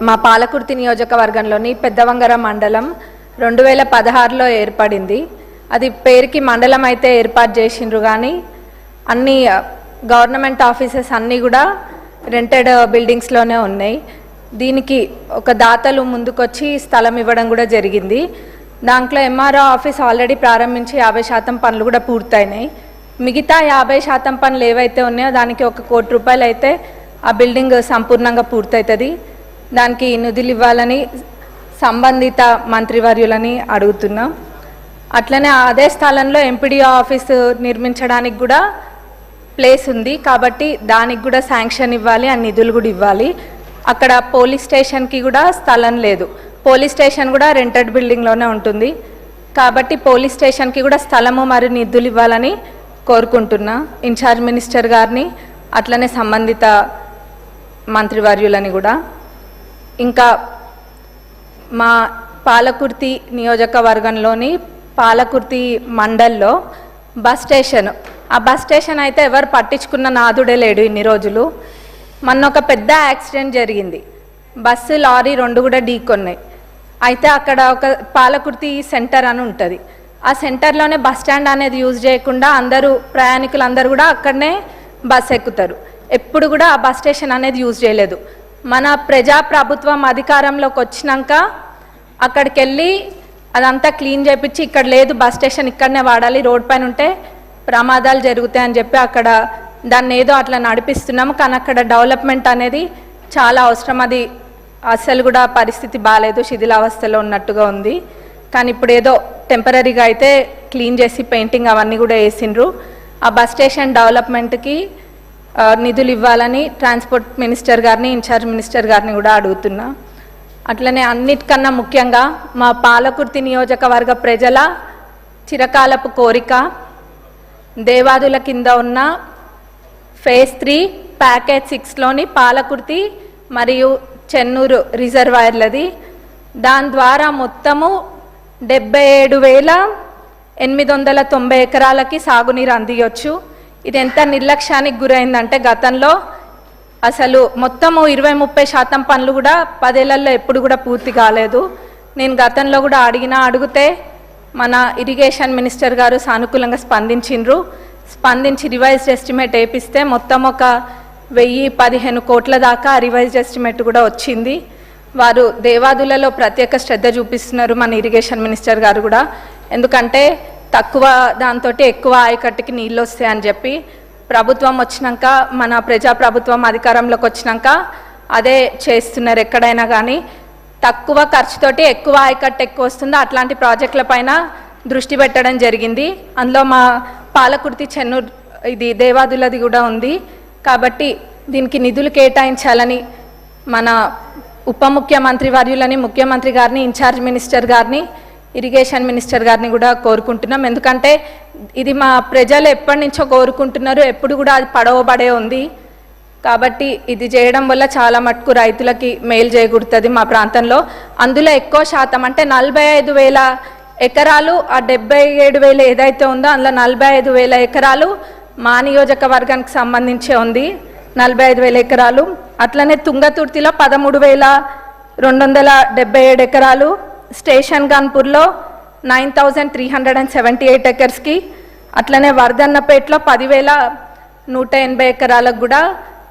మా పాలకుర్తి నియోజకవర్గంలోని పెద్దవంగర మండలం 2016లో ఏర్పడింది. అది పేరుకి మండలం అయితే ఏర్పాటు చేసిండ్రు, కానీ అన్ని గవర్నమెంట్ ఆఫీసెస్ అన్నీ కూడా రెంటెడ్ బిల్డింగ్స్లోనే ఉన్నాయి. దీనికి ఒక దాతలు ముందుకొచ్చి స్థలం ఇవ్వడం కూడా జరిగింది. దాంట్లో ఎంఆర్ఓ ఆఫీస్ ఆల్రెడీ ప్రారంభించి 50% పనులు కూడా పూర్తయినాయి. మిగతా 50% పనులు ఏవైతే ఉన్నాయో దానికి 1 కోటి రూపాయలు అయితే ఆ బిల్డింగ్ సంపూర్ణంగా పూర్తవుతుంది. దానికి నిధులు ఇవ్వాలని సంబంధిత మంత్రివర్యులని అడుగుతున్నాం. అట్లనే అదే స్థలంలో ఎంపీడీఓ ఆఫీసు నిర్మించడానికి కూడా ప్లేస్ ఉంది, కాబట్టి దానికి కూడా శాంక్షన్ ఇవ్వాలి, ఆ నిధులు కూడా ఇవ్వాలి. అక్కడ పోలీస్ స్టేషన్కి కూడా స్థలం లేదు. పోలీస్ స్టేషన్ కూడా రెంటెడ్ బిల్డింగ్లోనే ఉంటుంది, కాబట్టి పోలీస్ స్టేషన్కి కూడా స్థలము మరియు నిధులు ఇవ్వాలని కోరుకుంటున్నా ఇన్ఛార్జ్ మినిస్టర్ గారిని, అట్లనే సంబంధిత మంత్రివర్యులని కూడా. ఇంకా మా పాలకుర్తి నియోజకవర్గంలోని పాలకుర్తి మండల్లో బస్ స్టేషన్, ఆ బస్ స్టేషన్ అయితే ఎవరు పట్టించుకున్న నాదుడే లేడు ఇన్ని రోజులు. మొన్న ఒక పెద్ద యాక్సిడెంట్ జరిగింది, బస్సు లారీ 2 కూడా ఢీకొన్నాయి. అయితే అక్కడ ఒక పాలకుర్తి సెంటర్ అని ఉంటుంది, ఆ సెంటర్లోనే బస్ స్టాండ్ అనేది యూజ్ చేయకుండా ప్రయాణికులు అందరూ కూడా అక్కడనే బస్ ఎక్కుతారు. ఎప్పుడు కూడా ఆ బస్ స్టేషన్ అనేది యూజ్ చేయలేదు. మన ప్రజాప్రభుత్వం అధికారంలోకి వచ్చినాక అక్కడికి వెళ్ళి అదంతా క్లీన్ చేయించి ఇక్కడ లేదు బస్ స్టేషన్ ఇక్కడనే వాడాలి, రోడ్ పైన ఉంటే ప్రమాదాలు జరుగుతాయని చెప్పి అక్కడ దాన్ని ఏదో అట్లా నడిపిస్తున్నాము. కానీ అక్కడ డెవలప్మెంట్ అనేది చాలా అవసరం. అది అస్సలు కూడా పరిస్థితి బాగాలేదు, శిథిలావస్థలో ఉన్నట్టుగా ఉంది. కానీ ఇప్పుడు ఏదో టెంపరీగా అయితే క్లీన్ చేసి పెయింటింగ్ అవన్నీ కూడా వేసిండ్రు. ఆ బస్ స్టేషన్ డెవలప్మెంట్కి నిధులు ఇవ్వాలని ట్రాన్స్పోర్ట్ మినిస్టర్ గారిని, ఇన్ఛార్జ్ మినిస్టర్ గారిని కూడా అడుగుతున్నా. అట్లనే అన్నిటికన్నా ముఖ్యంగా మా పాలకుర్తి నియోజకవర్గ ప్రజల చిరకాలపు కోరిక దేవాదుల కింద ఉన్న ఫేజ్ 3 ప్యాకేజ్ 6లోని పాలకుర్తి మరియు చెన్నూరు రిజర్వాయర్లది. దాని ద్వారా మొత్తము 77,890 ఎకరాలకి సాగునీరు అందియొచ్చు. ఇది ఎంత నిర్లక్ష్యానికి గురైందంటే గతంలో అసలు మొత్తము 20-30% పనులు కూడా 10 ఏళ్లలో ఎప్పుడు కూడా పూర్తి కాలేదు. నేను గతంలో కూడా అడిగితే మన ఇరిగేషన్ మినిస్టర్ గారు సానుకూలంగా స్పందించి రివైజ్డ్ ఎస్టిమేట్ వేపిస్తే మొత్తం ఒక 1015 కోట్ల దాకా రివైజ్డ్ ఎస్టిమేట్ కూడా వచ్చింది. వారు దేవాదులలో ప్రత్యేక శ్రద్ధ చూపిస్తున్నారు మన ఇరిగేషన్ మినిస్టర్ గారు కూడా, ఎందుకంటే తక్కువ దాంతో ఎక్కువ ఆయకట్టుకి నీళ్ళు వస్తాయని చెప్పి. ప్రభుత్వం వచ్చినాక, మన ప్రజాప్రభుత్వం అధికారంలోకి వచ్చినాక అదే చేస్తున్నారు. ఎక్కడైనా కానీ తక్కువ ఖర్చుతోటి ఎక్కువ ఆయకట్టు ఎక్కువ వస్తుందో అట్లాంటి ప్రాజెక్టుల పైన దృష్టి పెట్టడం జరిగింది. అందులో మా పాలకుర్తి చెన్నూరు ఇది దేవాదులది కూడా ఉంది. కాబట్టి దీనికి నిధులు కేటాయించాలని మన ఉప ముఖ్యమంత్రి వర్యులని, ముఖ్యమంత్రి గారిని, ఇన్ఛార్జ్ మినిస్టర్ గారిని, ఇరిగేషన్ మినిస్టర్ గారిని కూడా కోరుకుంటున్నాం. ఎందుకంటే ఇది మా ప్రజలు ఎప్పటి నుంచో కోరుకుంటున్నారు, ఎప్పుడు కూడా అది పడవబడే ఉంది. కాబట్టి ఇది చేయడం వల్ల చాలా మటుకు రైతులకి మేలు చేకూరుతుంది మా ప్రాంతంలో. అందులో ఎక్కువ శాతం అంటే 45,000 ఎకరాలు, ఆ 77,000 ఏదైతే ఉందో అందులో 45,000 ఎకరాలు మా నియోజకవర్గానికి సంబంధించే ఉంది, 45,000 ఎకరాలు. అట్లనే తుంగతుర్తిలో 13,277 ఎకరాలు, స్టేషన్ గన్పూర్లో 9,378 ఎకర్స్కి, అట్లనే వర్ధన్నపేటలో 10,180 ఎకరాలకు కూడా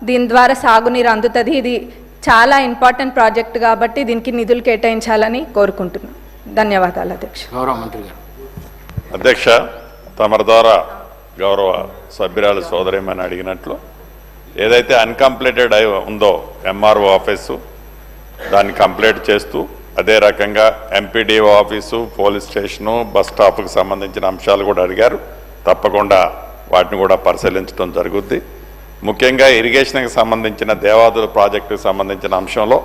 దీని ద్వారా సాగునీరు అందుతుంది. ఇది చాలా ఇంపార్టెంట్ ప్రాజెక్ట్ కాబట్టి దీనికి నిధులు కేటాయించాలని కోరుకుంటున్నాం. ధన్యవాదాలు అధ్యక్ష. గౌరవ మంత్రి గారు. అధ్యక్ష, తమరి ద్వారా గౌరవ సభ్యురాలు సోదరిమని అడిగినట్లు ఏదైతే అన్కంప్లీటెడ్ ఉందో ఎంఆర్ఓ ఆఫీసు దాన్ని కంప్లీట్ చేస్తూ, అదే రకంగా MPDO office, police station, bus స్టాప్కి సంబంధించిన అంశాలు కూడా అడిగారు. తప్పకుండా వాటిని కూడా పరిశీలించడం జరుగుద్ది. ముఖ్యంగా ఇరిగేషన్కి సంబంధించిన దేవాదుల ప్రాజెక్టుకు సంబంధించిన అంశంలో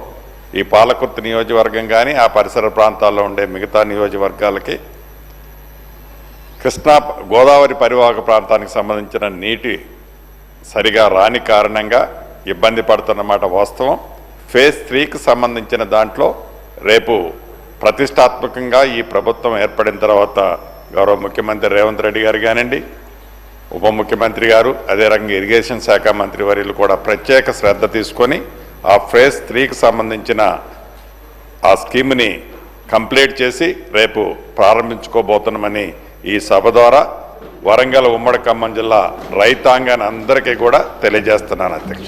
ఈ పాలకుర్తి నియోజకవర్గం కానీ ఆ పరిసర ప్రాంతాల్లో ఉండే మిగతా నియోజకవర్గాలకి కృష్ణా గోదావరి పరివాహక ప్రాంతానికి సంబంధించిన నీటి సరిగా రాని కారణంగా ఇబ్బంది పడుతున్నమాట వాస్తవం. ఫేజ్ 3కి సంబంధించిన దాంట్లో రేపు ప్రతిష్టాత్మకంగా ఈ ప్రభుత్వం ఏర్పడిన తర్వాత గౌరవ ముఖ్యమంత్రి రేవంత్ రెడ్డి గారు కానివ్వండి, ఉప ముఖ్యమంత్రి గారు, అదే రకంగా ఇరిగేషన్ శాఖ మంత్రి వర్యులు కూడా ప్రత్యేక శ్రద్ధ తీసుకొని ఆ ఫేజ్ 3కి సంబంధించిన ఆ స్కీమ్ని కంప్లీట్ చేసి రేపు ప్రారంభించుకోబోతున్నామని ఈ సభ ద్వారా వరంగల్ ఉమ్మడి ఖమ్మం జిల్లా రైతాంగాన్ని అందరికీ కూడా తెలియజేస్తున్నాను అధ్యక్ష.